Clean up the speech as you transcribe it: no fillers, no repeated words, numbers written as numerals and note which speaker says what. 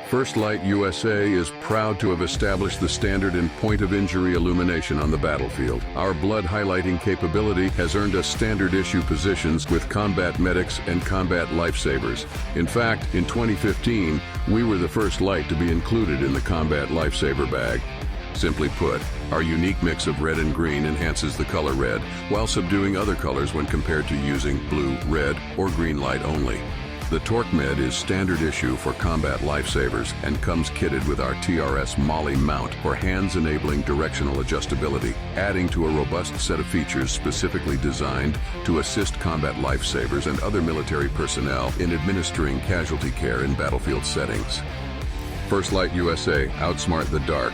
Speaker 1: First Light USA is proud to have established the standard in point-of-injury illumination on the battlefield. Our blood-highlighting capability has earned us standard-issue positions with combat medics and combat lifesavers. In fact, in 2015, we were the first light to be included in the Combat Lifesaver Bag. Simply put, our unique mix of red and green enhances the color red, while subduing other colors when compared to using blue, red, or green light only. The TORQ MED is standard issue for Combat Lifesavers and comes kitted with our TRS MOLLE Mount for hands-enabling directional adjustability, adding to a robust set of features specifically designed to assist combat lifesavers and other military personnel in administering casualty care in battlefield settings. First Light USA, outsmart the dark.